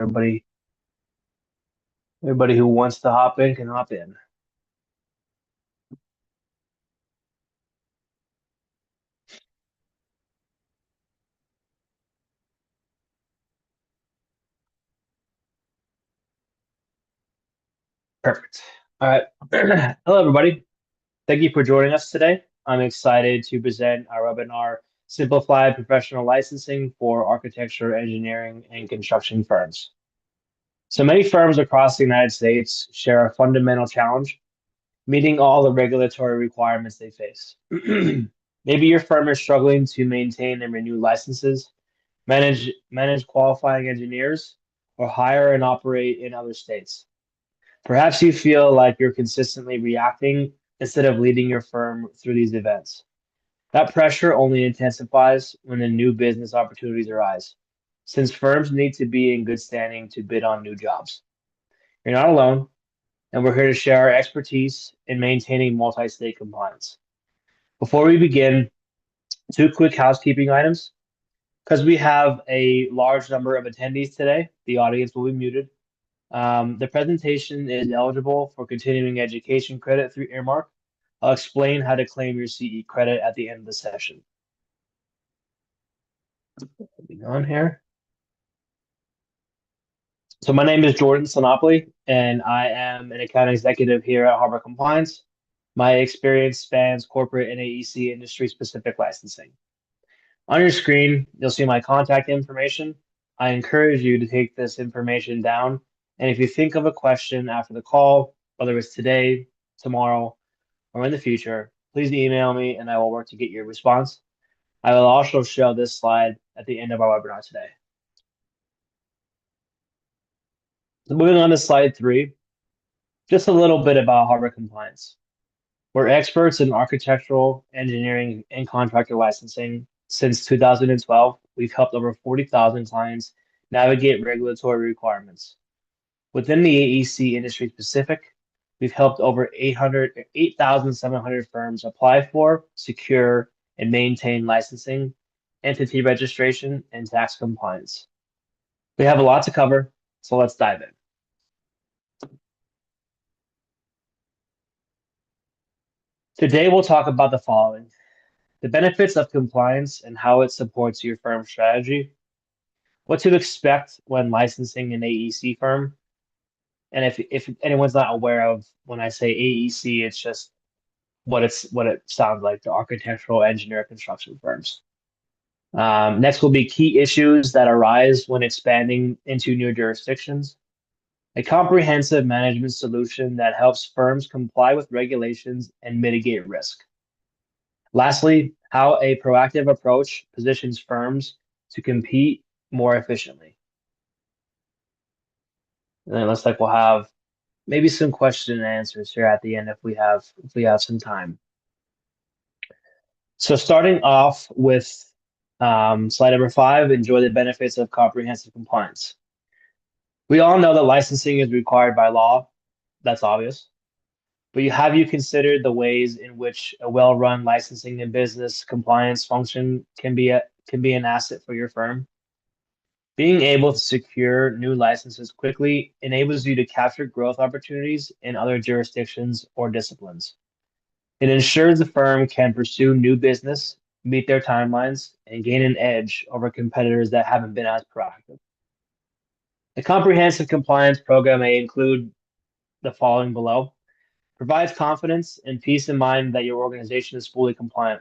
Everybody who wants to hop in can hop in. Perfect. All right. Hello, everybody. Thank you for joining us today. I'm excited to present our webinar, Simplified Professional Licensing for Architecture, Engineering, and Construction Firms. So many firms across the United States share a fundamental challenge, meeting all the regulatory requirements they face. Maybe your firm is struggling to maintain and renew licenses, manage qualifying engineers, or hire and operate in other states. Perhaps you feel like you're consistently reacting instead of leading your firm through these events. That pressure only intensifies when the new business opportunities arise, since firms need to be in good standing to bid on new jobs. You're not alone, and we're here to share our expertise in maintaining multi-state compliance. Before we begin, two quick housekeeping items. Because we have a large number of attendees today, the audience will be muted. The presentation is eligible for continuing education credit through Earmark. I'll explain how to claim your CE credit at the end of the session. Moving on here. So my name is Jordan Sinopoli, and I am an account executive here at Harbor Compliance. My experience spans corporate and AEC industry-specific licensing. On your screen, you'll see my contact information. I encourage you to take this information down. And if you think of a question after the call, whether it's today, tomorrow, or in the future, please email me and I will work to get your response. I will also show this slide at the end of our webinar today. So moving on to slide 3, just a little bit about Harbor Compliance. We're experts in architectural, engineering, and contractor licensing. Since 2012, we've helped over 40,000 clients navigate regulatory requirements. Within the AEC industry specific, we've helped over 8,700 firms apply for, secure, and maintain licensing, entity registration, and tax compliance. We have a lot to cover, so let's dive in. Today, we'll talk about the following: the benefits of compliance and how it supports your firm's strategy, what to expect when licensing an AEC firm. And if anyone's not aware of when I say AEC, it's just what it sounds like, the architectural engineer construction firms. Next will be key issues that arise when expanding into new jurisdictions, a comprehensive management solution that helps firms comply with regulations and mitigate risk. Lastly, how a proactive approach positions firms to compete more efficiently. And then it looks like we'll have maybe some question and answers here at the end if we have some time. So starting off with slide number 5, enjoy the benefits of comprehensive compliance. We all know that licensing is required by law. That's obvious. But have you considered the ways in which a well-run licensing and business compliance function can be an asset for your firm? Being able to secure new licenses quickly enables you to capture growth opportunities in other jurisdictions or disciplines. It ensures the firm can pursue new business, meet their timelines, and gain an edge over competitors that haven't been as proactive. A comprehensive compliance program may include the following below: provides confidence and peace of mind that your organization is fully compliant.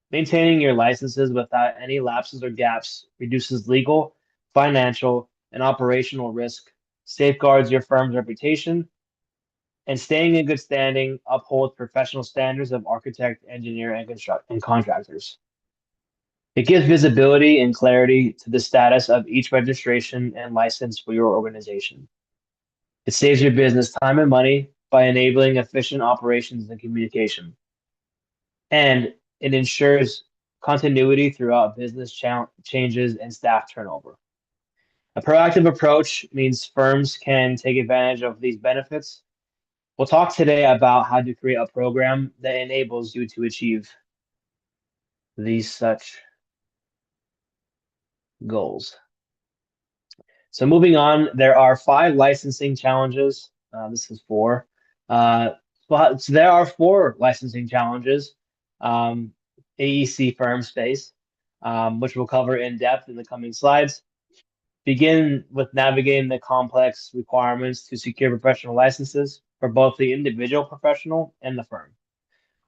Maintaining your licenses without any lapses or gaps reduces legal, financial, and operational risk, safeguards your firm's reputation, and staying in good standing upholds professional standards of architect, engineer, and contractors. It gives visibility and clarity to the status of each registration and license for your organization. It saves your business time and money by enabling efficient operations and communication. And it ensures continuity throughout business changes and staff turnover. A proactive approach means firms can take advantage of these benefits. We'll talk today about how to create a program that enables you to achieve these such goals. So moving on, there are five licensing challenges. This is four. Uh, but so there are four licensing challenges AEC firms face, which we'll cover in depth in the coming slides. Begin with navigating the complex requirements to secure professional licenses for both the individual professional and the firm.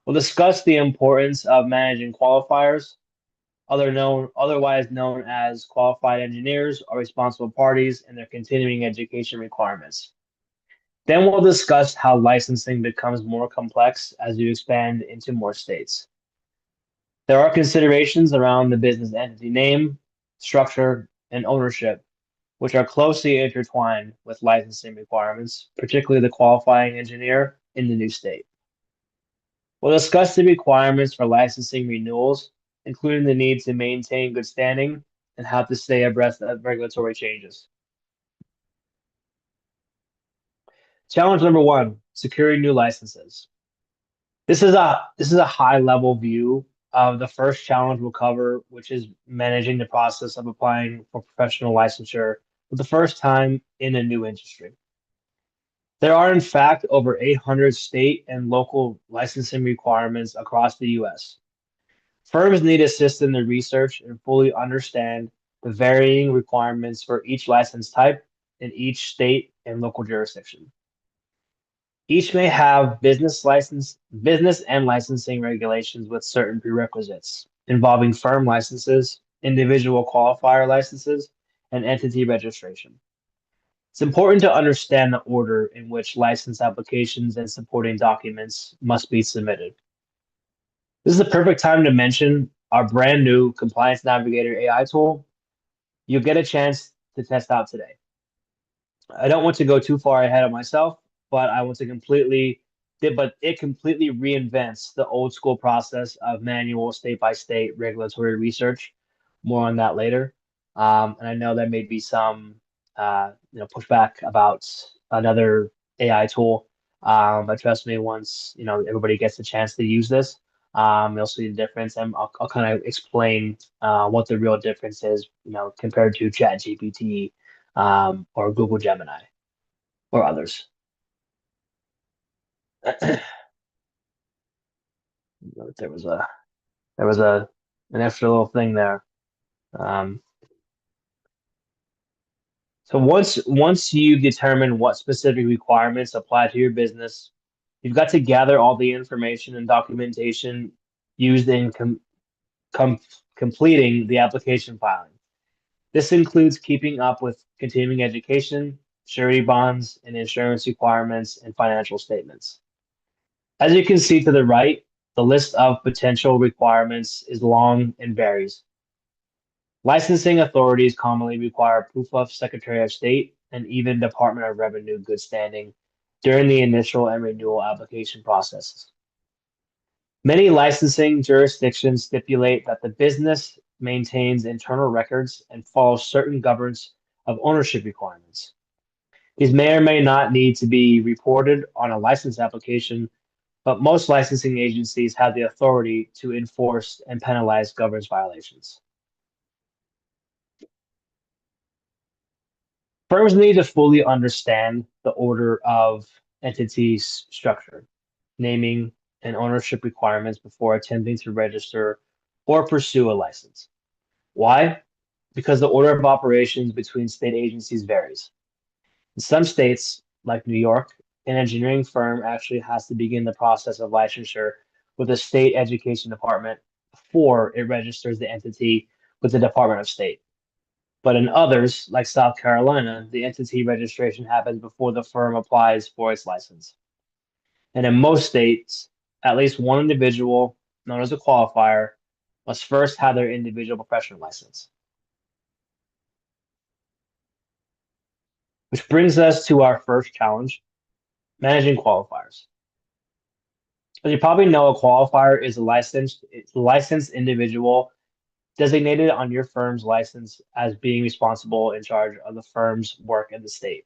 We'll discuss the importance of managing qualifiers, otherwise known as qualified engineers or responsible parties, and their continuing education requirements. Then we'll discuss how licensing becomes more complex as you expand into more states. There are considerations around the business entity name, structure, and ownership, which are closely intertwined with licensing requirements, particularly the qualifying engineer in the new state. We'll discuss the requirements for licensing renewals, including the need to maintain good standing and how to stay abreast of regulatory changes. Challenge number one, securing new licenses. This is a high level view of the first challenge we'll cover, which is managing the process of applying for professional licensure for the first time in a new industry. There are, in fact, over 800 state and local licensing requirements across the US. Firms need assist in the research and fully understand the varying requirements for each license type in each state and local jurisdiction. Each may have business and licensing regulations with certain prerequisites involving firm licenses, individual qualifier licenses, and entity registration. It's important to understand the order in which license applications and supporting documents must be submitted. This is the perfect time to mention our brand new Compliance Navigator AI tool. You'll get a chance to test out today. I don't want to go too far ahead of myself, but I want to but it completely reinvents the old school process of manual state by state regulatory research. More on that later. And I know there may be some, pushback about another AI tool. But trust me, once, everybody gets a chance to use this, you'll see the difference. And I'll kind of explain, what the real difference is, compared to ChatGPT, or Google Gemini or others. There was a there was a an extra little thing there. Um, so once you determine what specific requirements apply to your business, you've got to gather all the information and documentation used in com completing the application filing. This includes keeping up with continuing education, surety bonds, and insurance requirements and financial statements. As you can see to the right, the list of potential requirements is long and varies. Licensing authorities commonly require proof of Secretary of State and even Department of Revenue good standing during the initial and renewal application processes. Many licensing jurisdictions stipulate that the business maintains internal records and follows certain governance of ownership requirements. These may or may not need to be reported on a license application, but most licensing agencies have the authority to enforce and penalize governance violations. Firms need to fully understand the order of entities structure, naming, and ownership requirements before attempting to register or pursue a license. Why? Because the order of operations between state agencies varies. In some states, like New York, an engineering firm actually has to begin the process of licensure with the state education department before it registers the entity with the Department of State. But in others, like South Carolina, the entity registration happens before the firm applies for its license. And in most states, at least one individual, known as a qualifier, must first have their individual professional license. Which brings us to our first challenge, managing qualifiers. As you probably know, a qualifier is a licensed individual designated on your firm's license as being responsible in charge of the firm's work in the state.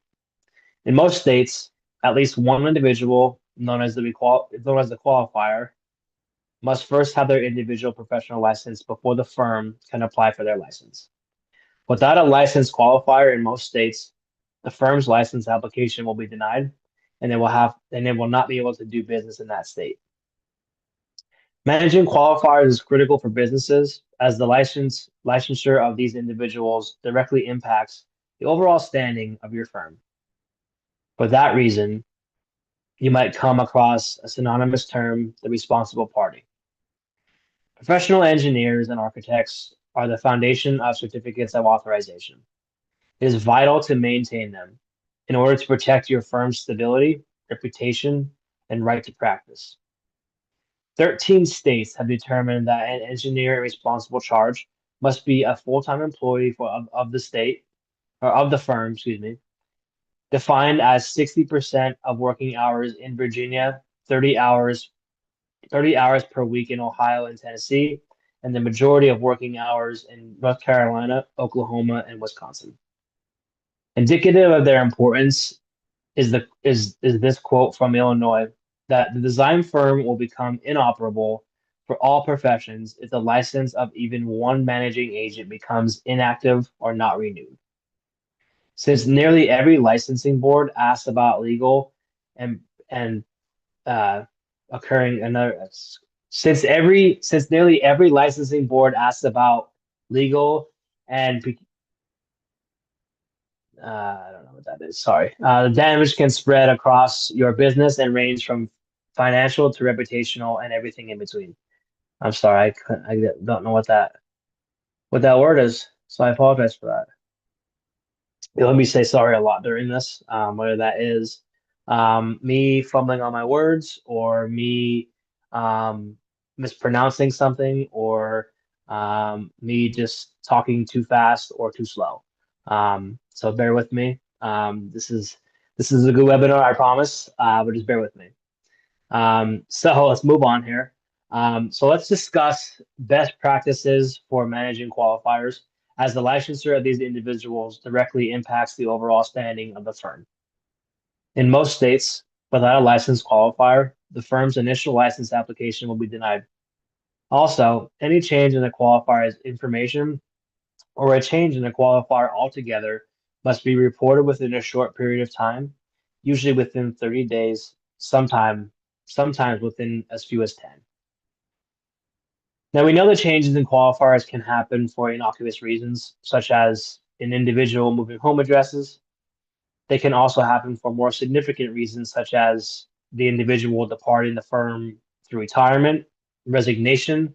In most states, at least one individual, known as the qualifier, must first have their individual professional license before the firm can apply for their license. Without a licensed qualifier in most states, the firm's license application will be denied, and they will not be able to do business in that state. Managing qualifiers is critical for businesses as the licensure of these individuals directly impacts the overall standing of your firm. For that reason, you might come across a synonymous term, the responsible party. Professional engineers and architects are the foundation of certificates of authorization. It is vital to maintain them in order to protect your firm's stability, reputation, and right to practice. 13 states have determined that an engineer in responsible charge must be a full-time employee of the state or of the firm, excuse me, defined as 60% of working hours in Virginia, 30 hours per week in Ohio and Tennessee, and the majority of working hours in North Carolina, Oklahoma, and Wisconsin. Indicative of their importance is this quote from Illinois that the design firm will become inoperable for all professions if the license of even one managing agent becomes inactive or not renewed. Since nearly every licensing board asks about legal and and uh, occurring another since nearly every licensing board asks about legal and I don't know what that is. Sorry. The damage can spread across your business and range from financial to reputational and everything in between. I'm sorry, I don't know what that word is, so I apologize for that. You'll let me say sorry a lot during this, whether that is me fumbling on my words or me um, mispronouncing something or me just talking too fast or too slow. So bear with me. This is a good webinar, I promise, but just bear with me. So let's move on here. So let's discuss best practices for managing qualifiers as the licensure of these individuals directly impacts the overall standing of the firm. In most states, without a licensed qualifier, the firm's initial license application will be denied. Also, any change in the qualifier's information or a change in the qualifier altogether must be reported within a short period of time, usually within 30 days, sometimes within as few as 10. Now, we know the changes in qualifiers can happen for innocuous reasons, such as an individual moving home addresses. They can also happen for more significant reasons, such as the individual departing the firm through retirement, resignation,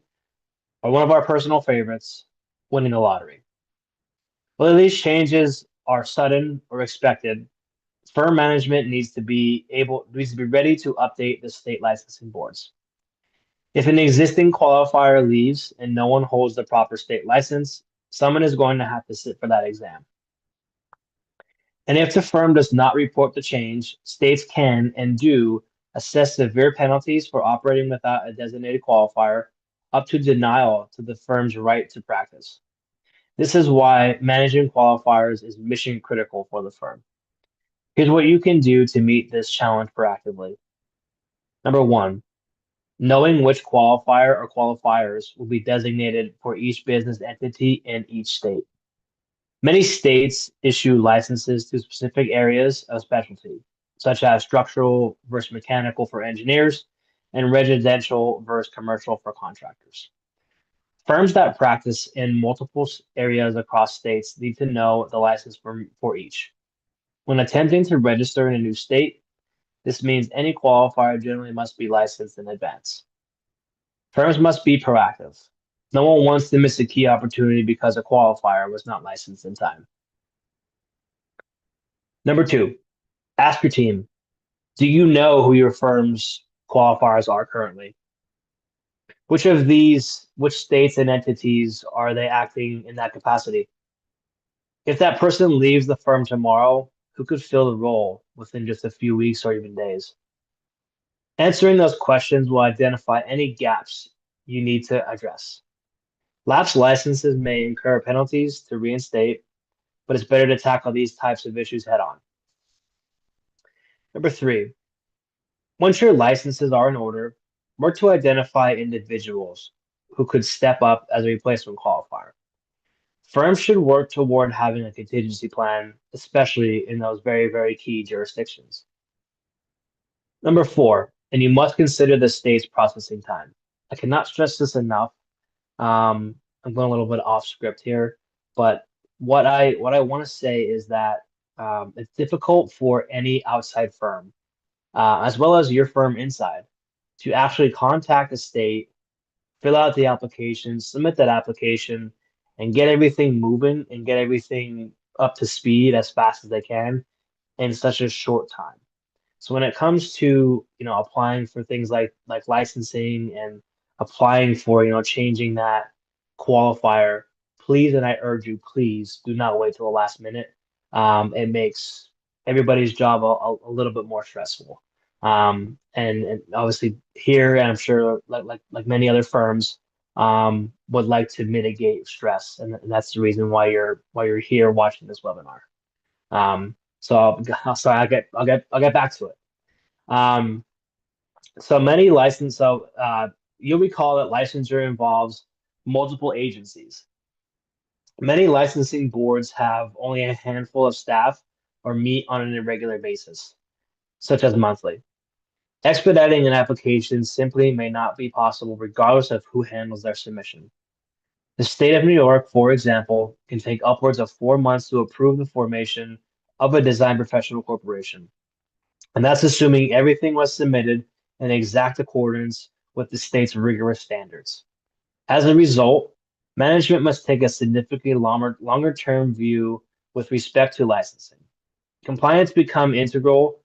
or one of our personal favorites, winning the lottery. Whether these changes are sudden or expected, firm management needs to be ready to update the state licensing boards. If an existing qualifier leaves and no one holds the proper state license, someone is going to have to sit for that exam. And if the firm does not report the change, states can and do assess severe penalties for operating without a designated qualifier, up to denial to the firm's right to practice. This is why managing qualifiers is mission critical for the firm. Here's what you can do to meet this challenge proactively. Number one, knowing which qualifier or qualifiers will be designated for each business entity in each state. Many states issue licenses to specific areas of specialty, such as structural versus mechanical for engineers and residential versus commercial for contractors. Firms that practice in multiple areas across states need to know the license for each. When attempting to register in a new state, this means any qualifier generally must be licensed in advance. Firms must be proactive. No one wants to miss a key opportunity because a qualifier was not licensed in time. Number two, ask your team. Do you know who your firm's qualifiers are currently? Which states and entities are they acting in that capacity? If that person leaves the firm tomorrow, who could fill the role within just a few weeks or even days? Answering those questions will identify any gaps you need to address. Lapsed licenses may incur penalties to reinstate, but it's better to tackle these types of issues head on. Number three, once your licenses are in order, work to identify individuals who could step up as a replacement qualifier. Firms should work toward having a contingency plan, especially in those very, very key jurisdictions. Number four, and you must consider the state's processing time. I cannot stress this enough. Um, I'm going a little bit off script here, but what I want to say is that it's difficult for any outside firm, as well as your firm inside, to actually contact the state, fill out the application, submit that application, and get everything moving and get everything up to speed as fast as they can in such a short time. So when it comes to, applying for things like licensing and applying for, changing that qualifier, please, and I urge you, please do not wait till the last minute. It makes everybody's job a little bit more stressful. And obviously here, and I'm sure like many other firms, would like to mitigate stress, and that's the reason why you're here watching this webinar. So sorry, I'll get back to it. Um, so you'll recall that licensure involves multiple agencies. Many licensing boards have only a handful of staff or meet on an irregular basis, such as monthly. Expediting an application simply may not be possible regardless of who handles their submission. The state of New York, for example, can take upwards of 4 months to approve the formation of a design professional corporation. And that's assuming everything was submitted in exact accordance with the state's rigorous standards. As a result, management must take a significantly longer term view with respect to licensing. Compliance become integral.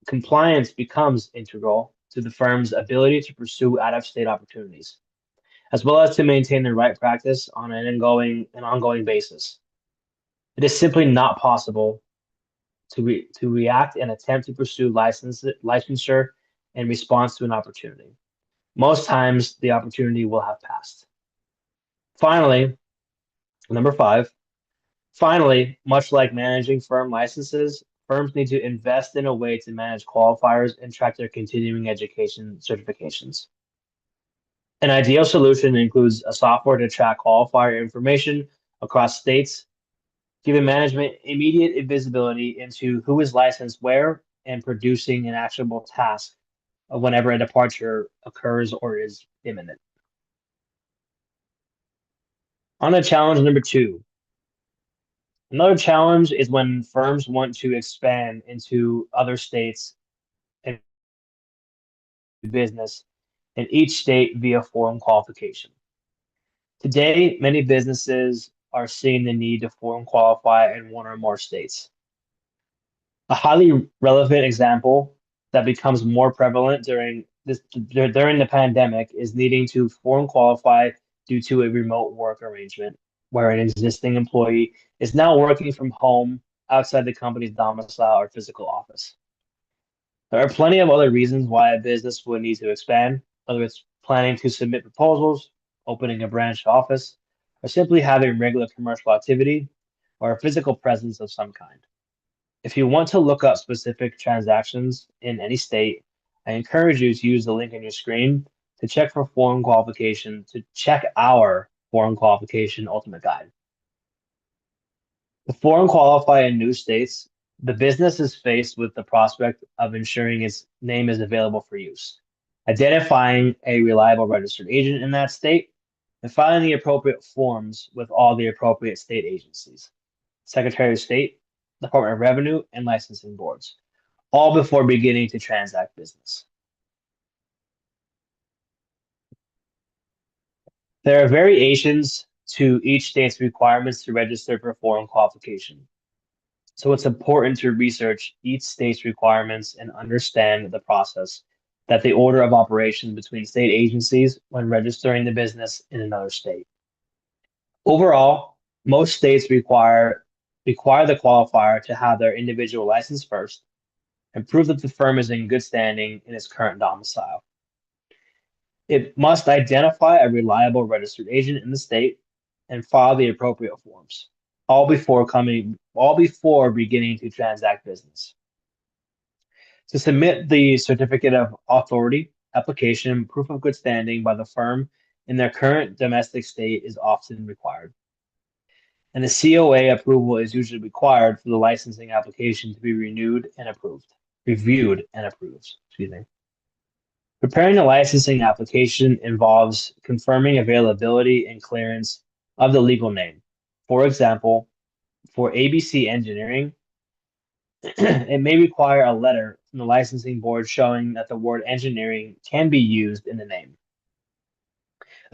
Compliance becomes integral to the firm's ability to pursue out-of-state opportunities, as well as to maintain the right practice on an ongoing basis. It is simply not possible to react and attempt to pursue licensure in response to an opportunity. Most times, the opportunity will have passed. Finally, number five, finally, much like managing firm licenses, firms need to invest in a way to manage qualifiers and track their continuing education certifications. An ideal solution includes a software to track qualifier information across states, giving management immediate visibility into who is licensed where and producing an actionable task whenever a departure occurs or is imminent. On to challenge number two. Another challenge is when firms want to expand into other states and business in each state via foreign qualification. Today, many businesses are seeing the need to foreign qualify in one or more states. A highly relevant example that becomes more prevalent during the pandemic is needing to foreign qualify due to a remote work arrangement where an existing employee is now working from home outside the company's domicile or physical office. There are plenty of other reasons why a business would need to expand, whether it's planning to submit proposals, opening a branch office, or simply having regular commercial activity or a physical presence of some kind. If you want to look up specific transactions in any state, I encourage you to use the link on your screen to check for foreign qualification, to check our foreign qualification ultimate guide. To foreign qualify in new states, the business is faced with the prospect of ensuring its name is available for use, identifying a reliable registered agent in that state, and filing the appropriate forms with all the appropriate state agencies, Secretary of State, Department of Revenue, and licensing boards, all before beginning to transact business. There are variations to each state's requirements to register for foreign qualification. So it's important to research each state's requirements and understand the process that the order of operation between state agencies when registering the business in another state. Overall, most states require the qualifier to have their individual license first and prove that the firm is in good standing in its current domicile. It must identify a reliable registered agent in the state and file the appropriate forms, all before beginning to transact business. To submit the certificate of authority application, proof of good standing by the firm in their current domestic state is often required. and the COA approval is usually required for the licensing application to be reviewed and approved. Excuse me. Preparing a licensing application involves confirming availability and clearance of the legal name. For example, for ABC Engineering, it may require a letter from the licensing board showing that the word engineering can be used in the name.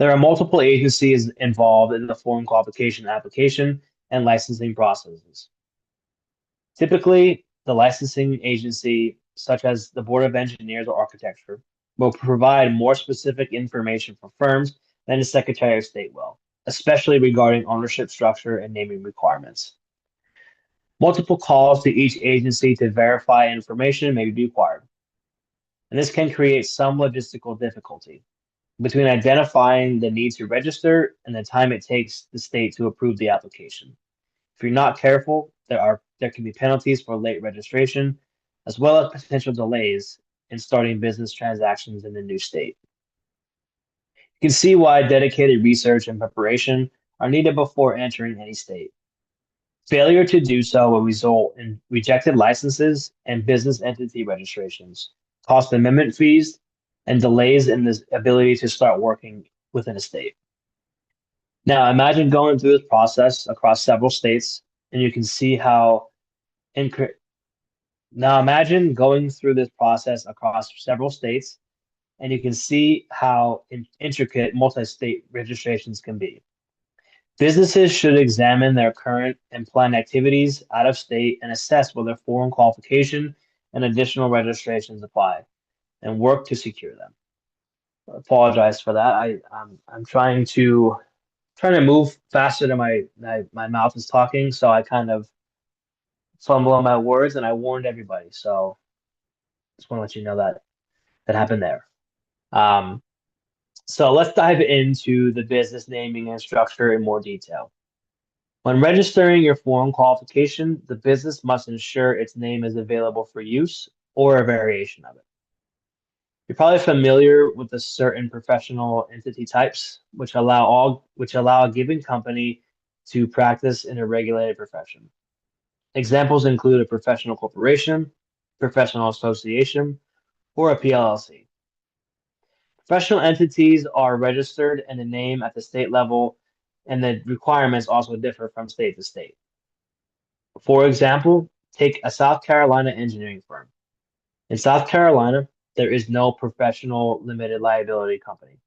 There are multiple agencies involved in the foreign qualification application and licensing processes. Typically, the licensing agency, such as the Board of Engineers or Architecture, will provide more specific information for firms than the Secretary of State will, especially regarding ownership structure and naming requirements. Multiple calls to each agency to verify information may be required, and this can create some logistical difficulty between identifying the need to register and the time it takes the state to approve the application. If you're not careful, there can be penalties for late registration, as well as potential delays in starting business transactions in the new state. You can see why dedicated research and preparation are needed before entering any state. Failure to do so will result in rejected licenses and business entity registrations, cost amendment fees, and delays in the ability to start working within a state. Now, imagine going through this process across several states, and you can see how now imagine going through this process across several states, and you can see how intricate multi-state registrations can be. Businesses should examine their current and planned activities out of state and assess whether foreign qualification and additional registrations apply, and work to secure them. I apologize for that. I'm trying to move faster than my mouth is talking, so I kind of fumble on my words, and I warned everybody. So just want to let you know that that happened there. Um, so let's dive into the business naming and structure in more detail. When registering your foreign qualification, the business must ensure its name is available for use or a variation of it. You're probably familiar with the certain professional entity types, which allow a given company to practice in a regulated profession. Examples include a professional corporation, professional association, or a PLLC. Professional entities are registered in the name at the state level, and the requirements also differ from state to state. For example, take a South Carolina engineering firm. In South Carolina, there is no professional limited liability company.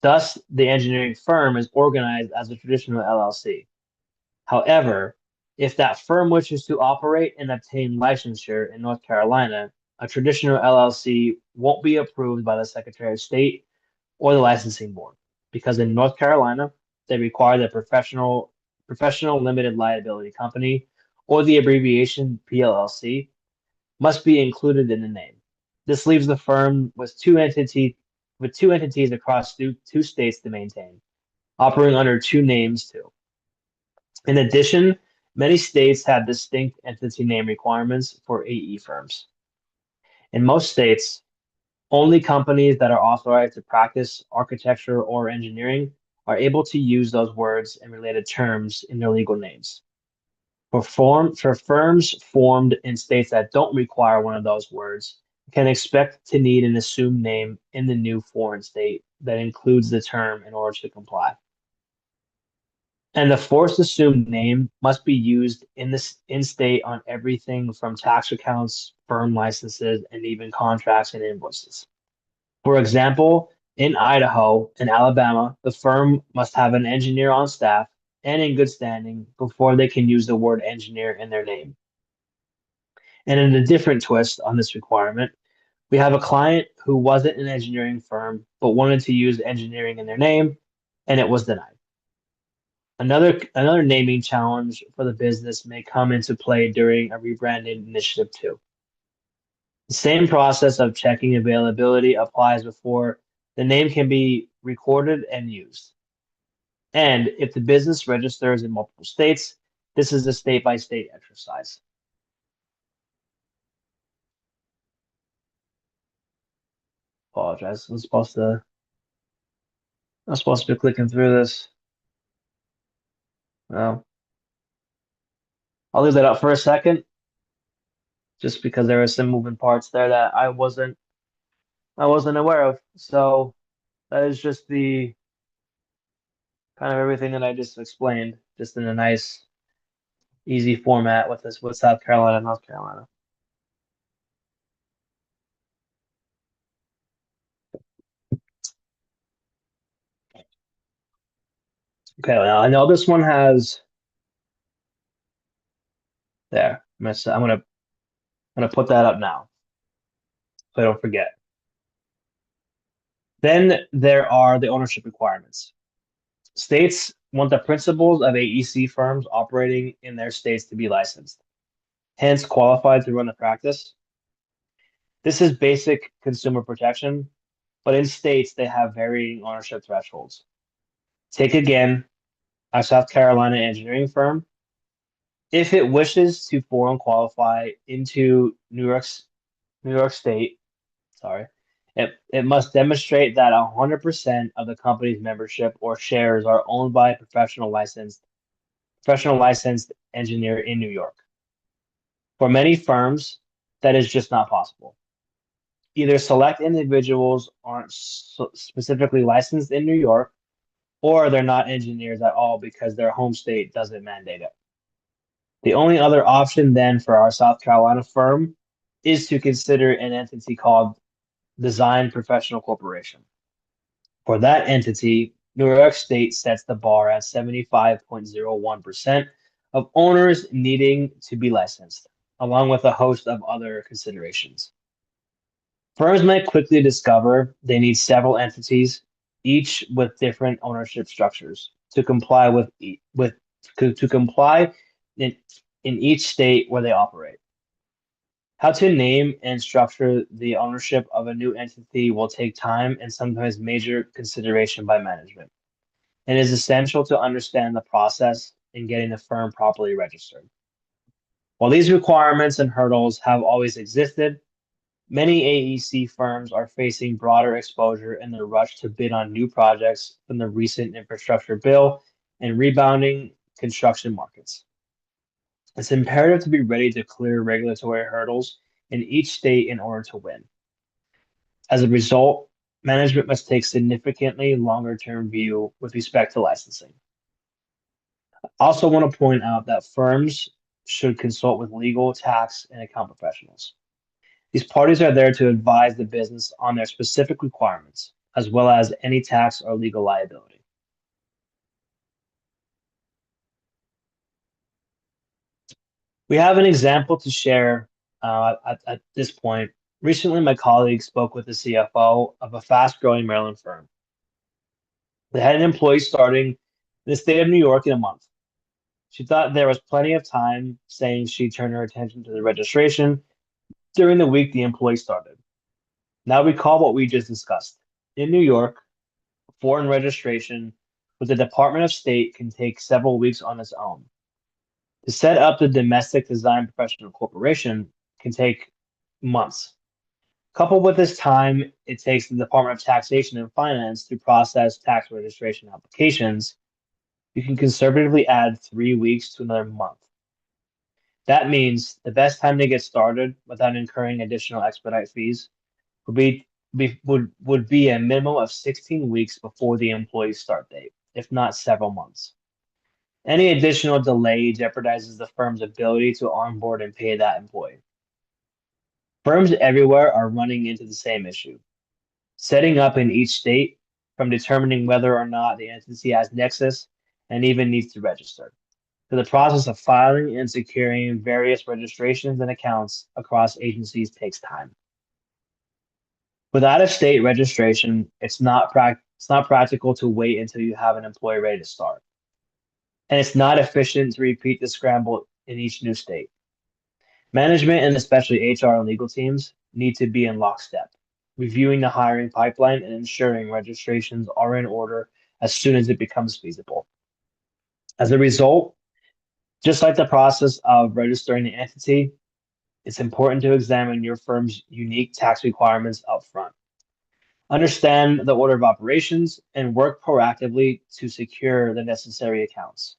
Thus, the engineering firm is organized as a traditional LLC. However, if that firm wishes to operate and obtain licensure in North Carolina, a traditional LLC won't be approved by the Secretary of State or the licensing board, because in North Carolina, they require the professional limited liability company, or the abbreviation PLLC, must be included in the name. This leaves the firm with two entities across two states to maintain, operating under two names too. In addition, many states have distinct entity name requirements for AE firms. In most states, only companies that are authorized to practice architecture or engineering are able to use those words and related terms in their legal names. For firms formed in states that don't require one of those words, can expect to need an assumed name in the new foreign state that includes the term in order to comply. And the forced assumed name must be used in state on everything from tax accounts, firm licenses, and even contracts and invoices. For example, in Idaho and Alabama, the firm must have an engineer on staff and in good standing before they can use the word engineer in their name. And in a different twist on this requirement, we have a client who wasn't an engineering firm but wanted to use engineering in their name, and it was denied. Another naming challenge for the business may come into play during a rebranding initiative too. The same process of checking availability applies before the name can be recorded and used. And if the business registers in multiple states, this is a state-by-state exercise. Apologize. I'm supposed to be clicking through this. Well, I'll leave that up for a second, just because there are some moving parts there that I wasn't aware of. So that is just the kind of everything that I just explained, just in a nice, easy format with South Carolina and North Carolina. Okay, now I know this one has there. I'm gonna put that up now so I don't forget. Then there are the ownership requirements. States want the principals of AEC firms operating in their states to be licensed, hence qualified to run the practice. This is basic consumer protection, but in states they have varying ownership thresholds. Take again a South Carolina engineering firm. If it wishes to foreign qualify into New York State, sorry, it must demonstrate that 100% of the company's membership or shares are owned by a professional licensed engineer in New York. For many firms, that is just not possible. Either select individuals aren't specifically licensed in New York, or they're not engineers at all because their home state doesn't mandate it. The only other option then for our South Carolina firm is to consider an entity called Design Professional Corporation. For that entity, New York State sets the bar at 75.01% of owners needing to be licensed, along with a host of other considerations. Firms might quickly discover they need several entities, each with different ownership structures, to comply to comply in, in each state where they operate. How to name and structure the ownership of a new entity will take time and sometimes major consideration by management, and is essential to understand the process in getting the firm properly registered. While these requirements and hurdles have always existed, many AEC firms are facing broader exposure in the rush to bid on new projects from the recent infrastructure bill and rebounding construction markets. It's imperative to be ready to clear regulatory hurdles in each state in order to win. As a result, management must take significantly longer term view with respect to licensing. I also want to point out that firms should consult with legal, tax, and account professionals. These parties are there to advise the business on their specific requirements, as well as any tax or legal liability. We have an example to share at this point. Recently, my colleague spoke with the CFO of a fast growing Maryland firm. They had an employee starting in the state of New York in a month. She thought there was plenty of time, saying she'd turn her attention to the registration during the week the employee started. Now recall what we just discussed. In New York, foreign registration with the Department of State can take several weeks on its own. To set up the domestic design professional corporation can take months. Coupled with this time, it takes the Department of Taxation and Finance to process tax registration applications. You can conservatively add 3 weeks to another month. That means the best time to get started without incurring additional expedite fees would be a minimum of 16 weeks before the employee's start date, if not several months. Any additional delay jeopardizes the firm's ability to onboard and pay that employee. Firms everywhere are running into the same issue. Setting up in each state, from determining whether or not the entity has nexus and even needs to register, to the process of filing and securing various registrations and accounts across agencies takes time. With out-of-state registration, it's not practical to wait until you have an employee ready to start, and it's not efficient to repeat the scramble in each new state. Management and especially HR and legal teams need to be in lockstep, reviewing the hiring pipeline and ensuring registrations are in order as soon as it becomes feasible. As a result, just like the process of registering the entity, it's important to examine your firm's unique tax requirements upfront. Understand the order of operations and work proactively to secure the necessary accounts.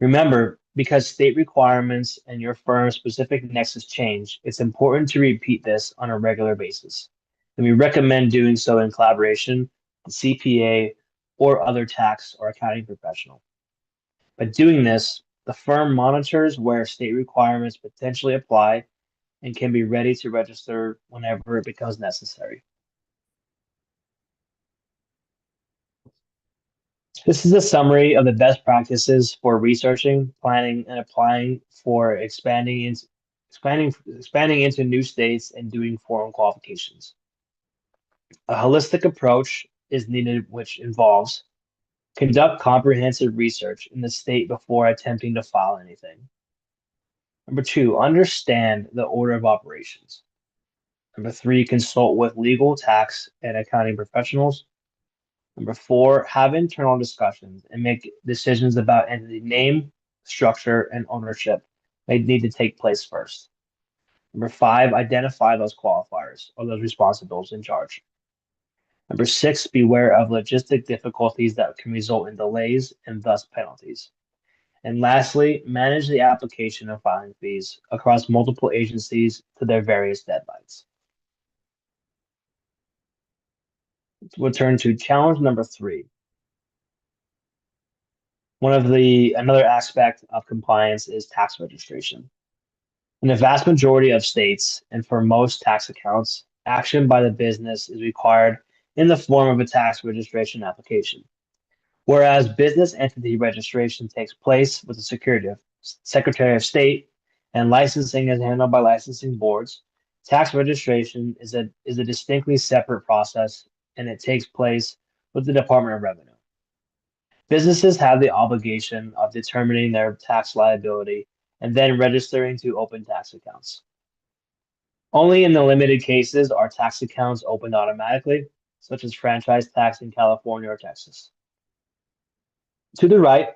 Remember, because state requirements and your firm's specific nexus change, it's important to repeat this on a regular basis. And we recommend doing so in collaboration with CPA or other tax or accounting professional. By doing this, the firm monitors where state requirements potentially apply and can be ready to register whenever it becomes necessary. This is a summary of the best practices for researching, planning, and applying for expanding into new states and doing foreign qualifications. A holistic approach is needed, which involves conduct comprehensive research in the state before attempting to file anything. Number two, understand the order of operations. Number three, consult with legal, tax, and accounting professionals. Number four, have internal discussions and make decisions about entity name, structure, and ownership. They need to take place first. Number five, identify those qualifiers or those responsibles in charge. Number six, beware of logistic difficulties that can result in delays and thus penalties. And lastly, manage the application of filing fees across multiple agencies to their various deadlines. We'll turn to challenge number three. Another aspect of compliance is tax registration. In the vast majority of states, and for most tax accounts, action by the business is required in the form of a tax registration application. Whereas business entity registration takes place with the Secretary of State and licensing is handled by licensing boards, tax registration is a distinctly separate process and it takes place with the Department of Revenue. Businesses have the obligation of determining their tax liability and then registering to open tax accounts. Only in the limited cases are tax accounts opened automatically, such as franchise tax in California or Texas. To the right,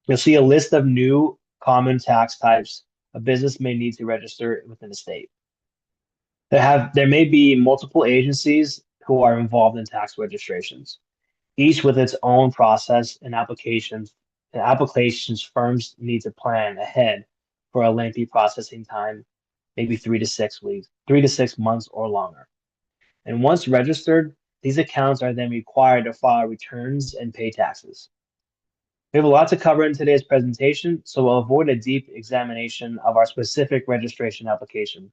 you'll see a list of new common tax types a business may need to register within a state. There may be multiple agencies who are involved in tax registrations, each with its own process and applications. And applications firms need to plan ahead for a lengthy processing time, maybe 3 to 6 weeks, 3 to 6 months or longer. And once registered, these accounts are then required to file returns and pay taxes. We have a lot to cover in today's presentation, so we'll avoid a deep examination of our specific registration application.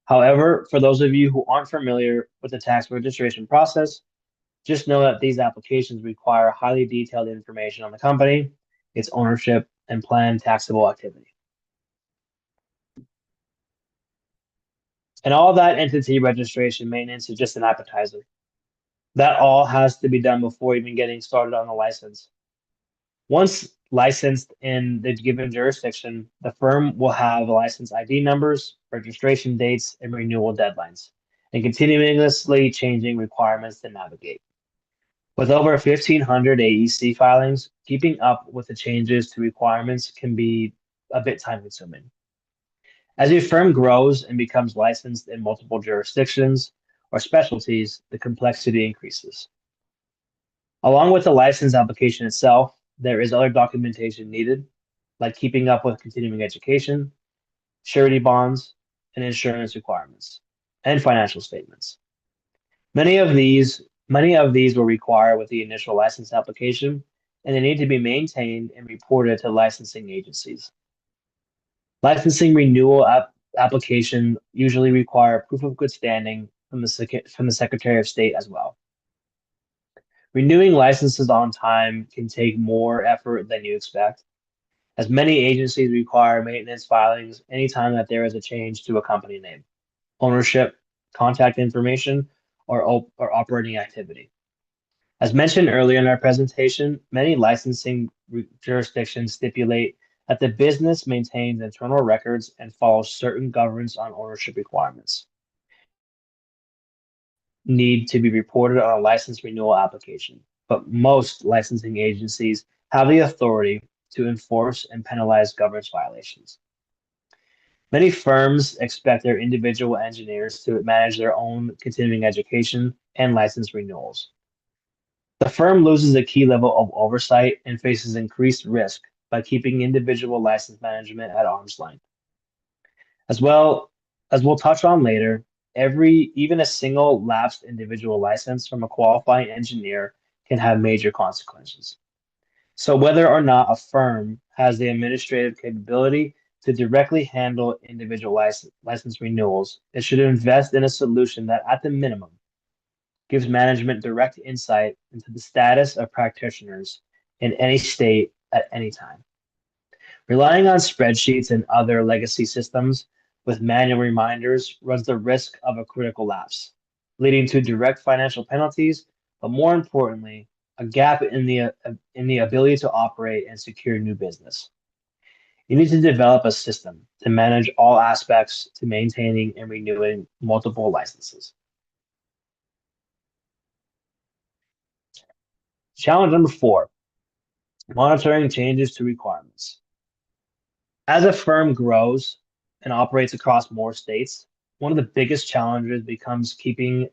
However, for those of you who aren't familiar with the tax registration process, just know that these applications require highly detailed information on the company, its ownership, and planned taxable activity. And all that entity registration maintenance is just an appetizer. That all has to be done before even getting started on the license. Once licensed in the given jurisdiction, the firm will have license ID numbers, registration dates, and renewal deadlines, and continuously changing requirements to navigate. With over 1,500 AEC filings, keeping up with the changes to requirements can be a bit time consuming. As your firm grows and becomes licensed in multiple jurisdictions or specialties, the complexity increases. Along with the license application itself, there is other documentation needed, like keeping up with continuing education, surety bonds, and insurance requirements, and financial statements. Many of these will require with the initial license application, and they need to be maintained and reported to licensing agencies. Licensing renewal application usually require proof of good standing from the Secretary of State as well. Renewing licenses on time can take more effort than you expect, as many agencies require maintenance filings anytime that there is a change to a company name, ownership, contact information, or operating activity. As mentioned earlier in our presentation, many licensing jurisdictions stipulate that the business maintains internal records and follows certain governance on ownership requirements need to be reported on a license renewal application, but most licensing agencies have the authority to enforce and penalize governance violations. Many firms expect their individual engineers to manage their own continuing education and license renewals. The firm loses a key level of oversight and faces increased risk by keeping individual license management at arm's length. As well as we'll touch on later, even a single lapsed individual license from a qualifying engineer can have major consequences. So whether or not a firm has the administrative capability to directly handle individual license renewals, it should invest in a solution that, at the minimum, gives management direct insight into the status of practitioners in any state at any time. Relying on spreadsheets and other legacy systems with manual reminders runs the risk of a critical lapse, leading to direct financial penalties, but more importantly, a gap in the ability to operate and secure new business. You need to develop a system to manage all aspects to maintaining and renewing multiple licenses. Challenge number 4, monitoring changes to requirements. As a firm grows and operates across more states, one of the biggest challenges becomes keeping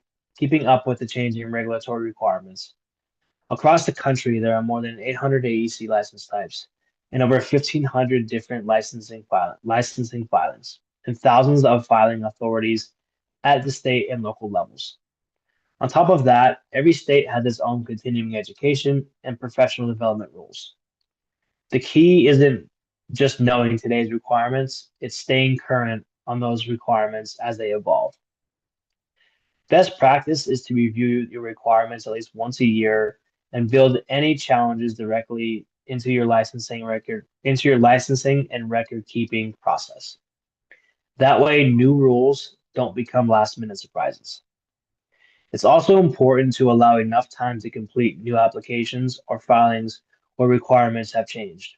up with the changing regulatory requirements. Across the country, there are more than 800 AEC license types and over 1,500 different licensing filings and thousands of filing authorities at the state and local levels. On top of that, every state has its own continuing education and professional development rules. The key isn't just knowing today's requirements, it's staying current on those requirements as they evolve. Best practice is to review your requirements at least once a year and build any challenges directly into your licensing and record keeping process. That way, new rules don't become last minute surprises. It's also important to allow enough time to complete new applications or filings where requirements have changed.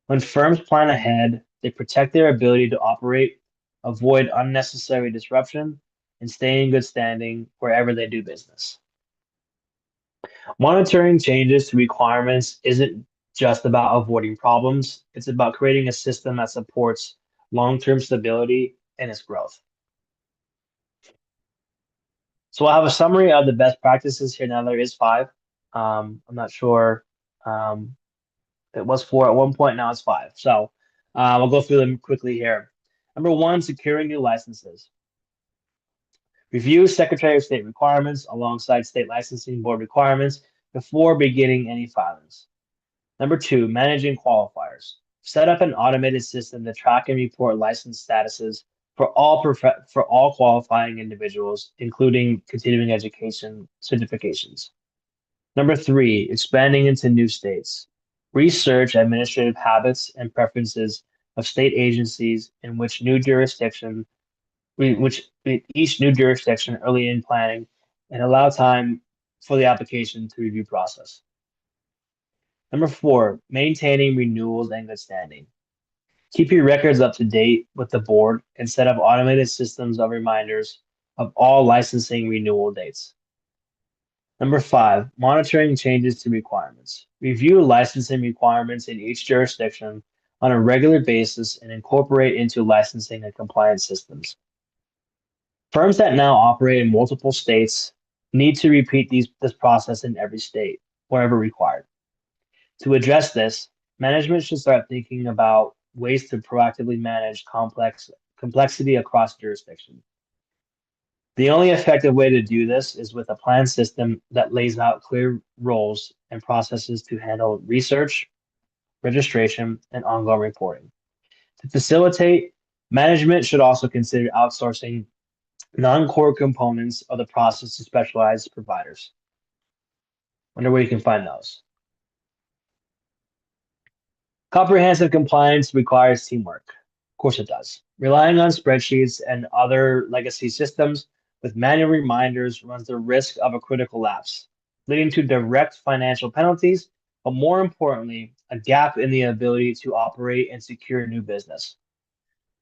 When firms plan ahead, they protect their ability to operate, avoid unnecessary disruption, and stay in good standing wherever they do business. Monitoring changes to requirements isn't just about avoiding problems, it's about creating a system that supports long-term stability and its growth. So I'll have a summary of the best practices here. Now there is 5. I'm not sure. It was 4 at one point, now it's 5. So I'll go through them quickly here. Number 1, securing new licenses. Review Secretary of State requirements alongside State Licensing Board requirements before beginning any filings. Number 2, managing qualifiers. Set up an automated system to track and report license statuses for all qualifying individuals, including continuing education certifications. Number 3, expanding into new states. Research administrative habits and preferences of state agencies in which each new jurisdiction early in planning and allow time for the application to review process. Number 4, maintaining renewals and good standing. Keep your records up to date with the board and set up automated systems of reminders of all licensing renewal dates. Number 5, monitoring changes to requirements. Review licensing requirements in each jurisdiction on a regular basis and incorporate into licensing and compliance systems. Firms that now operate in multiple states need to repeat this process in every state, wherever required. To address this, management should start thinking about ways to proactively manage complexity across jurisdictions. The only effective way to do this is with a planned system that lays out clear roles and processes to handle research, registration, and ongoing reporting. To facilitate, management should also consider outsourcing non-core components of the process to specialized providers. Wonder where you can find those. Comprehensive compliance requires teamwork. Of course it does. Relying on spreadsheets and other legacy systems with manual reminders runs the risk of a critical lapse, leading to direct financial penalties, but more importantly, a gap in the ability to operate and secure new business.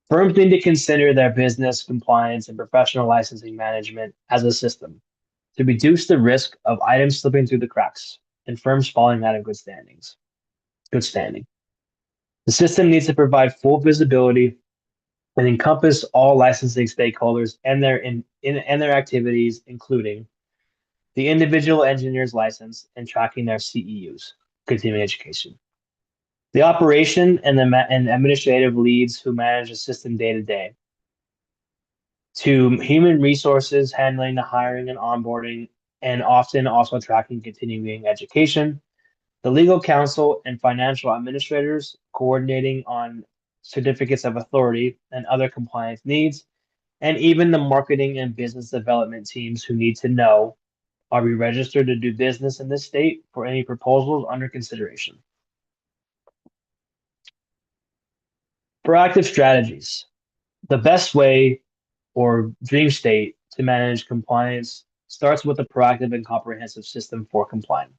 Firms need to consider their business compliance and professional licensing management as a system to reduce the risk of items slipping through the cracks and firms falling out of good standing. The system needs to provide full visibility and encompass all licensing stakeholders and their activities, including the individual engineer's license and tracking their CEUs, continuing education. The operation and and administrative leads who manage the system day to day. To human resources handling the hiring and onboarding, and often also tracking continuing education. The legal counsel and financial administrators coordinating on certificates of authority and other compliance needs, and even the marketing and business development teams who need to know, are we registered to do business in this state for any proposals under consideration? Proactive strategies. The best way or dream state to manage compliance starts with a proactive and comprehensive system for compliance.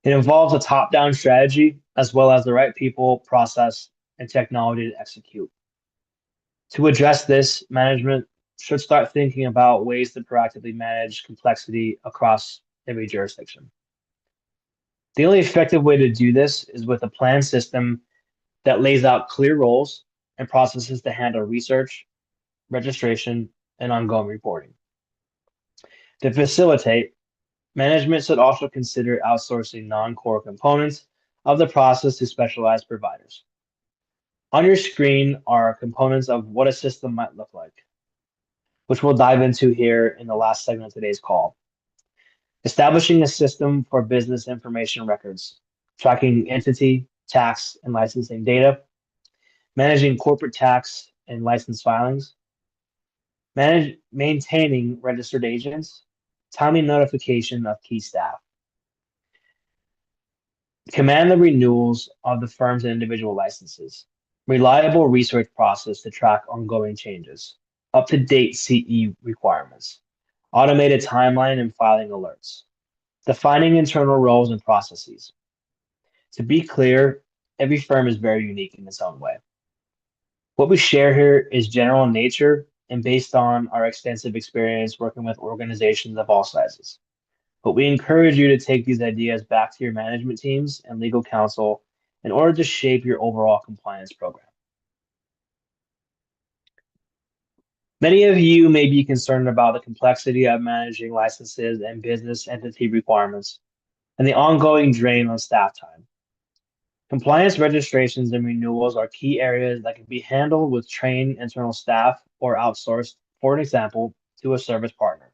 It involves a top-down strategy as well as the right people, process, and technology to execute. To address this, management should start thinking about ways to proactively manage complexity across every jurisdiction. The only effective way to do this is with a planned system that lays out clear roles and processes to handle research, registration, and ongoing reporting. To facilitate, management should also consider outsourcing non-core components of the process to specialized providers. On your screen are components of what a system might look like, which we'll dive into here in the last segment of today's call. Establishing a system for business information records, tracking entity, tax, and licensing data, managing corporate tax and license filings, maintaining registered agents, timely notification of key staff, command the renewals of the firm's individual licenses, reliable research process to track ongoing changes, up-to-date CE requirements, automated timeline and filing alerts, defining internal roles and processes. To be clear, every firm is very unique in its own way. What we share here is general in nature and based on our extensive experience working with organizations of all sizes. But we encourage you to take these ideas back to your management teams and legal counsel in order to shape your overall compliance program. Many of you may be concerned about the complexity of managing licenses and business entity requirements and the ongoing drain on staff time. Compliance registrations and renewals are key areas that can be handled with trained internal staff or outsourced, for an example, to a service partner.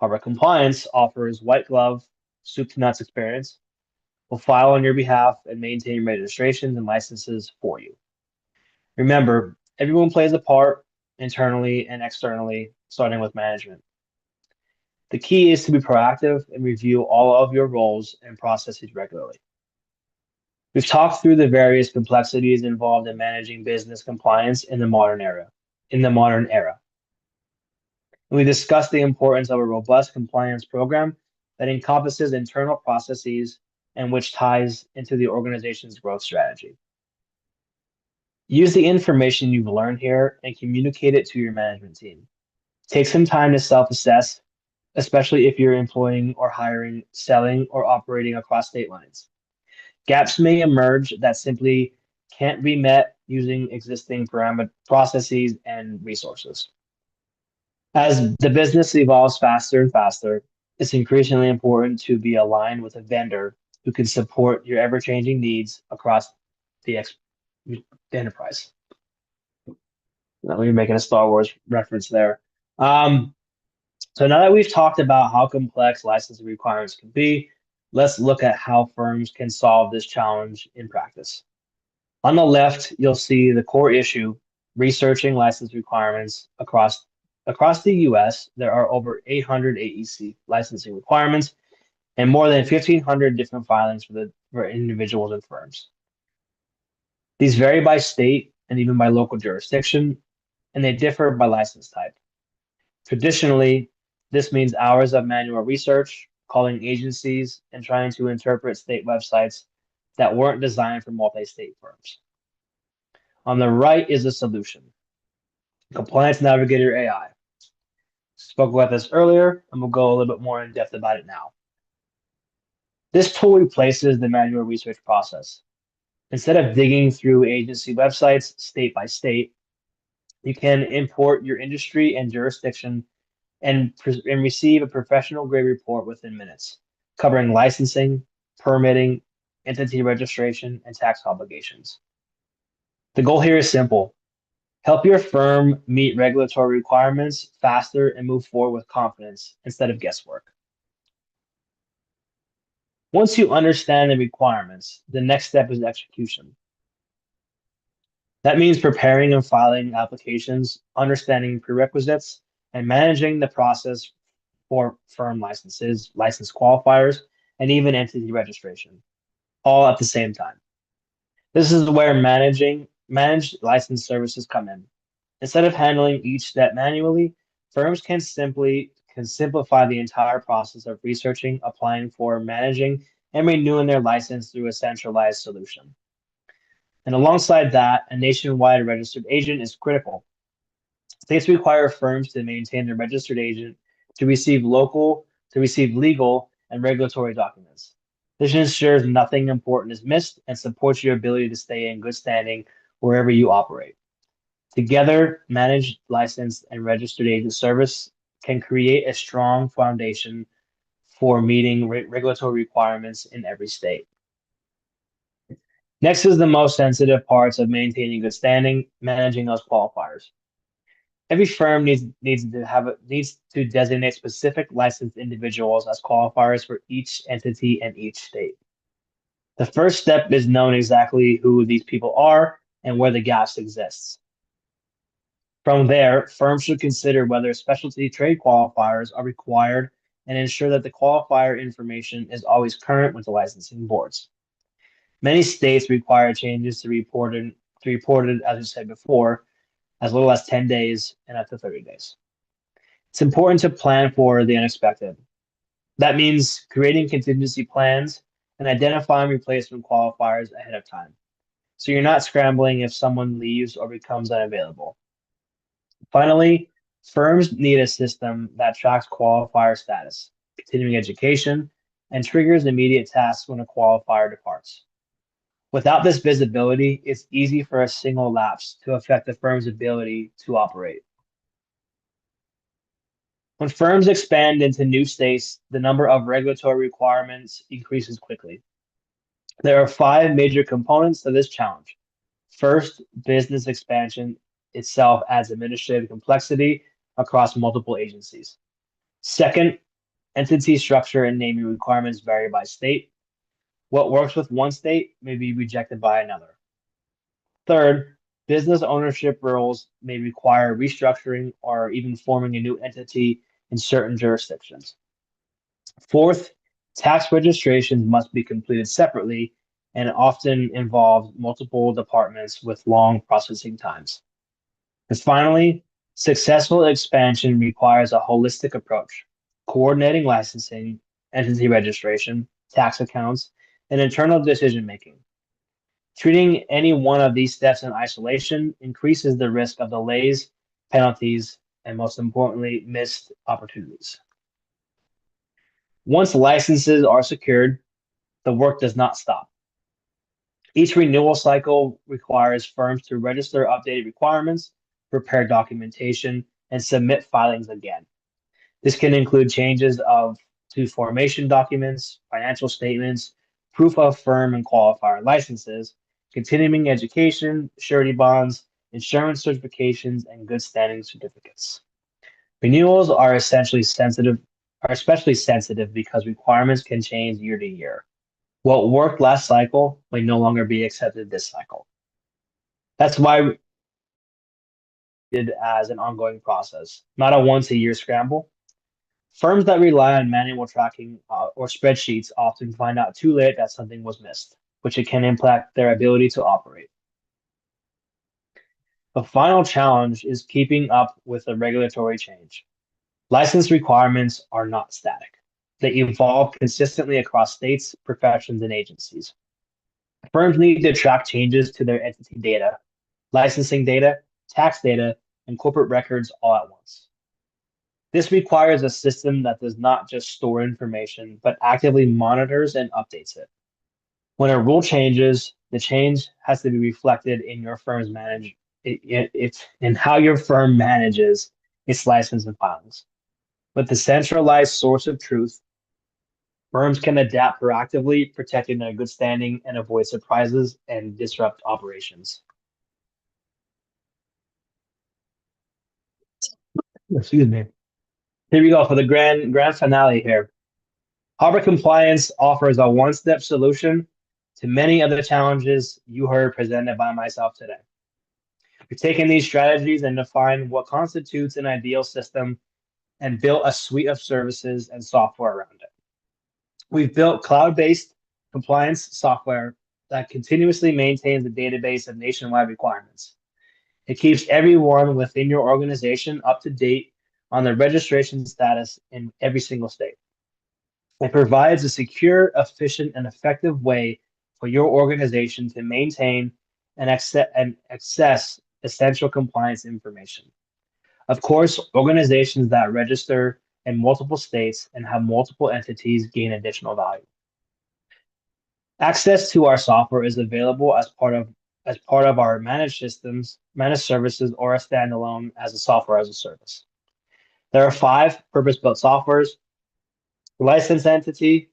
However, compliance offers white glove, soup to nuts experience, will file on your behalf and maintain registrations and licenses for you. Remember, everyone plays a part internally and externally, starting with management. The key is to be proactive and review all of your roles and processes regularly. We've talked through the various complexities involved in managing business compliance in the modern era. We discussed the importance of a robust compliance program that encompasses internal processes and which ties into the organization's growth strategy. Use the information you've learned here and communicate it to your management team. Take some time to self-assess, especially if you're employing or hiring, selling, or operating across state lines. Gaps may emerge that simply can't be met using existing processes and resources. As the business evolves faster and faster, it's increasingly important to be aligned with a vendor who can support your ever-changing needs across the enterprise. Now we're making a Star Wars reference there. So now that we've talked about how complex licensing requirements can be, let's look at how firms can solve this challenge in practice. On the left, you'll see the core issue, researching license requirements across the US. There are over 800 AEC licensing requirements and more than 1,500 different filings for individuals and firms. These vary by state and even by local jurisdiction, and they differ by license type. Traditionally, this means hours of manual research, calling agencies, and trying to interpret state websites that weren't designed for multi-state firms. On the right is a solution, Compliance Navigator AI. Spoke about this earlier, and we'll go a little bit more in depth about it now. This tool replaces the manual research process. Instead of digging through agency websites state by state, you can import your industry and jurisdiction and receive a professional grade report within minutes, covering licensing, permitting, entity registration, and tax obligations. The goal here is simple. Help your firm meet regulatory requirements faster and move forward with confidence instead of guesswork. Once you understand the requirements, the next step is execution. That means preparing and filing applications, understanding prerequisites, and managing the process for firm licenses, license qualifiers, and even entity registration, all at the same time. This is where managed license services come in. Instead of handling each step manually, firms can simplify the entire process of researching, applying for, managing, and renewing their license through a centralized solution. And alongside that, a nationwide registered agent is critical. States require firms to maintain their registered agent to receive legal and regulatory documents. This ensures nothing important is missed and supports your ability to stay in good standing wherever you operate. Together, managed, licensed, and registered agent service can create a strong foundation for meeting regulatory requirements in every state. Next is the most sensitive parts of maintaining good standing, managing those qualifiers. Every firm needs to designate specific licensed individuals as qualifiers for each entity and each state. The first step is knowing exactly who these people are and where the gaps exist. From there, firms should consider whether specialty trade qualifiers are required and ensure that the qualifier information is always current with the licensing boards. Many states require changes to reported, as we said before, as little as 10 days and up to 30 days. It's important to plan for the unexpected. That means creating contingency plans and identifying replacement qualifiers ahead of time. So you're not scrambling if someone leaves or becomes unavailable. Finally, firms need a system that tracks qualifier status, continuing education, and triggers immediate tasks when a qualifier departs. Without this visibility, it's easy for a single lapse to affect the firm's ability to operate. When firms expand into new states, the number of regulatory requirements increases quickly. There are five major components to this challenge. First, business expansion itself adds administrative complexity across multiple agencies. Second, entity structure and naming requirements vary by state. What works with one state may be rejected by another. Third, business ownership roles may require restructuring or even forming a new entity in certain jurisdictions. Fourth, tax registrations must be completed separately and often involve multiple departments with long processing times. And finally, successful expansion requires a holistic approach, coordinating licensing, entity registration, tax accounts, and internal decision making. Treating any one of these steps in isolation increases the risk of delays, penalties, and most importantly, missed opportunities. Once licenses are secured, the work does not stop. Each renewal cycle requires firms to register updated requirements, prepare documentation, and submit filings again. This can include changes to formation documents, financial statements, proof of firm and qualifier licenses, continuing education, surety bonds, insurance certifications, and good standing certificates. Renewals are especially sensitive because requirements can change year to year. What worked last cycle may no longer be accepted this cycle. That's why it as an ongoing process, not a once a year scramble. Firms that rely on manual tracking or spreadsheets often find out too late that something was missed, which it can impact their ability to operate. The final challenge is keeping up with the regulatory change. License requirements are not static. They evolve consistently across states, professions, and agencies. Firms need to track changes to their entity data, licensing data, tax data, and corporate records all at once. This requires a system that does not just store information, but actively monitors and updates it. When a rule changes, the change has to be reflected in your firm's in how your firm manages its license and filings. With the centralized source of truth, Firms can adapt proactively, protecting their good standing and avoid surprises and disrupt operations. Excuse me. Here we go for the grand finale here. Harbor Compliance offers a one-step solution to many of the challenges you heard presented by myself today. We've taken these strategies and defined what constitutes an ideal system and built a suite of services and software around it. We've built cloud-based compliance software that continuously maintains a database of nationwide requirements. It keeps everyone within your organization up to date on their registration status in every single state. It provides a secure, efficient, and effective way for your organization to maintain and access essential compliance information. Of course, organizations that register in multiple states and have multiple entities gain additional value. Access to our software is available as part of our managed systems, managed services, or a standalone as a software as a service. There are 5 purpose-built softwares: license entity,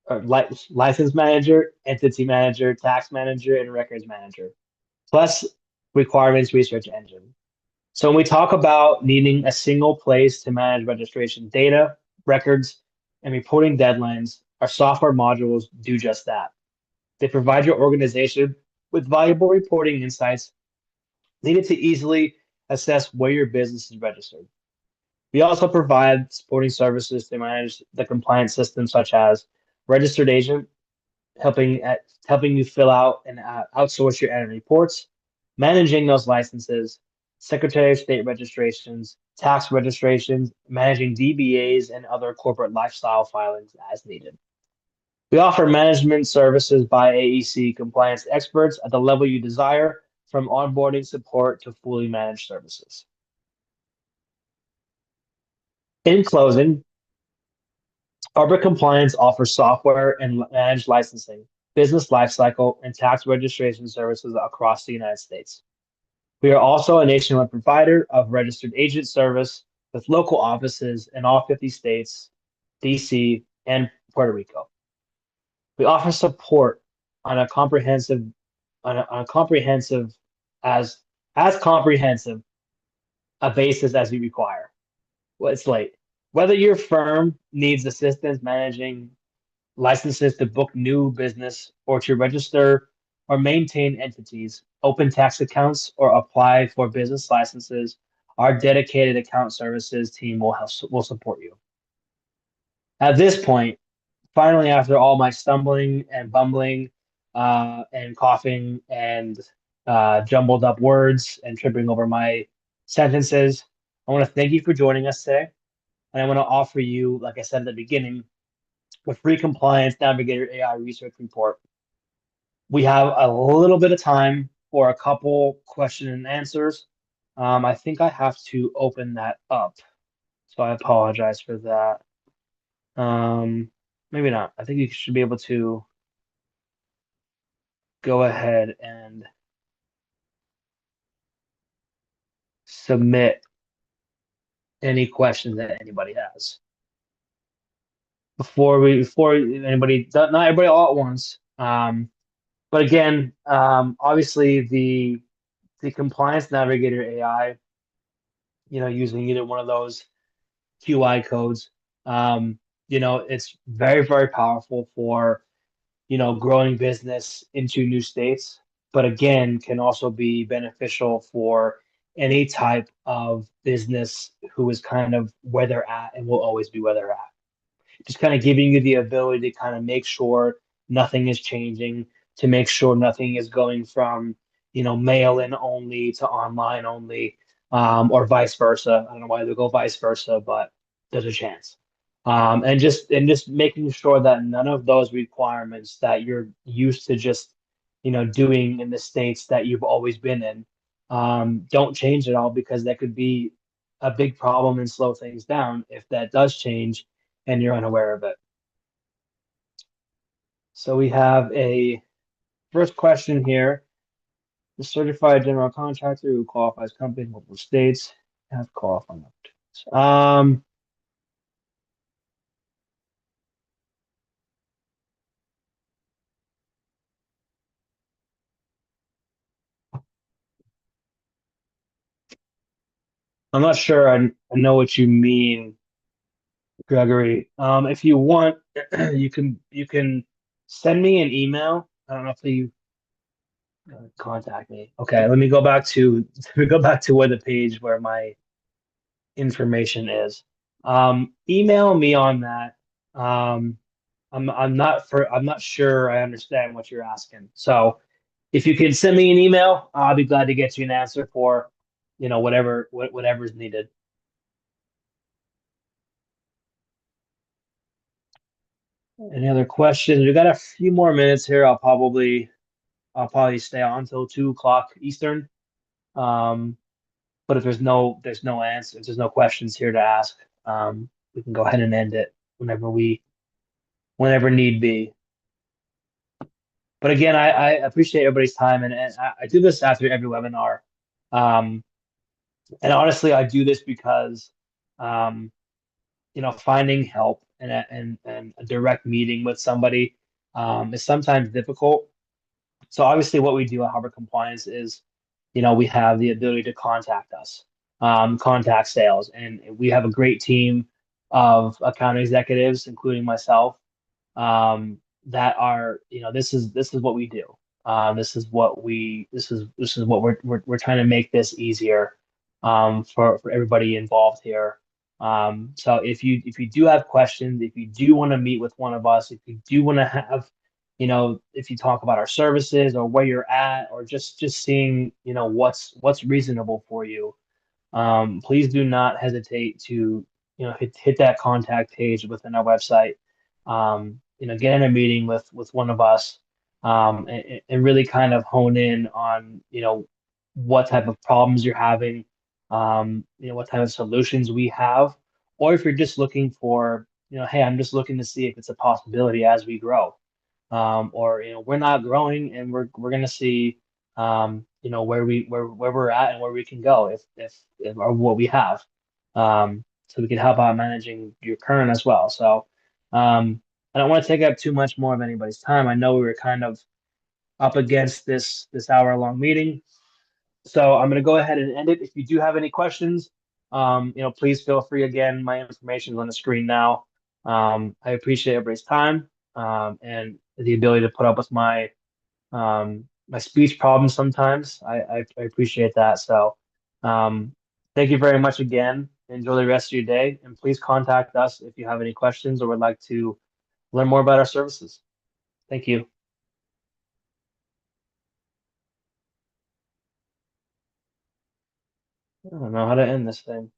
or license manager, entity manager, tax manager, and records manager, plus requirements research engine. So when we talk about needing a single place to manage registration data, records, and reporting deadlines, our software modules do just that. They provide your organization with valuable reporting insights needed to easily assess where your business is registered. We also provide supporting services to manage the compliance system, such as registered agent, helping you fill out and outsource your annual reports, managing those licenses, Secretary of State registrations, tax registrations, managing DBAs and other corporate lifestyle filings as needed. We offer management services by AEC compliance experts at the level you desire, from onboarding support to fully managed services. In closing, Arbor Compliance offers software and managed licensing, business lifecycle, and tax registration services across the United States. We are also a nationwide provider of registered agent service with local offices in all 50 states, DC, and Puerto Rico. We offer support on a comprehensive, on a comprehensive as comprehensive a basis as you require. Well, it's late. Whether your firm needs assistance managing licenses to book new business or to register or maintain entities, open tax accounts, or apply for business licenses, our dedicated account services team will support you. At this point, finally, after all my stumbling and bumbling and coughing and jumbled up words and tripping over my sentences, I want to thank you for joining us today. And I want to offer you, like I said at the beginning, a free Compliance Navigator AI research report. We have a little bit of time for a couple question and answers. I think I have to open that up. So I apologize for that. Maybe not. I think you should be able to go ahead and submit any questions that anybody has. Before anybody, not everybody all at once. But again, obviously the Compliance Navigator AI, using either one of those QI codes, it's very, very powerful for, growing business into new states, but again, can also be beneficial for any type of business who is kind of where they're at and will always be where they're at. Just kind of giving you the ability to kind of make sure nothing is changing, to make sure nothing is going from, mail in only to online only, or vice versa. I don't know why they go vice versa, but there's a chance. And just making sure that none of those requirements that you're used to just, doing in the states that you've always been in, don't change at all, because that could be a big problem and slow things down if that does change and you're unaware of it. So we have a first question here. The certified general contractor who qualifies company in multiple states have qualifying opportunities. I'm not sure. I know what you mean, Gregory. If you want, you can send me an email. I don't know if you contact me. Okay, let me go back to let me go back to where the page where my information is. Email me on that. Um, I'm not sure I understand what you're asking. So if you can send me an email, I'll be glad to get you an answer for, whatever's needed. Any other questions? We got a few more minutes here. I'll probably stay on till 2 o'clock Eastern. Um, but if there's no answer, if there's no questions here to ask, we can go ahead and end it whenever need be. But again, I appreciate everybody's time, and I do this after every webinar. Um, and honestly, I do this because, um, finding help and a direct meeting with somebody, is sometimes difficult. So obviously, what we do at Harbor Compliance is, we have the ability to contact us, contact sales, and we have a great team of account executives, including myself, that are, this is what we do. This is what we're trying to make this easier, for everybody involved here. So if you do have questions, if you do want to meet with one of us, if you do want to have, if you talk about our services or where you're at, or just seeing, what's reasonable for you, please do not hesitate to, hit that contact page within our website. Get in a meeting with one of us, and really kind of hone in on, what type of problems you're having, what type of solutions we have, or if you're just looking for, hey, I'm just looking to see if it's a possibility as we grow, or we're not growing and we're gonna see, where we're at and where we can go if or what we have, so we can help out managing your current as well. So, I don't want to take up too much more of anybody's time. I know we were kind of up against this hour-long meeting, so I'm going to go ahead and end it. If you do have any questions, please feel free. Again, my information is on the screen now. I appreciate everybody's time, and the ability to put up with my speech problems sometimes. I appreciate that. So, um, thank you very much again. Enjoy the rest of your day, and please contact us if you have any questions or would like to learn more about our services. Thank you. I don't know how to end this thing.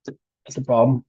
That's the problem.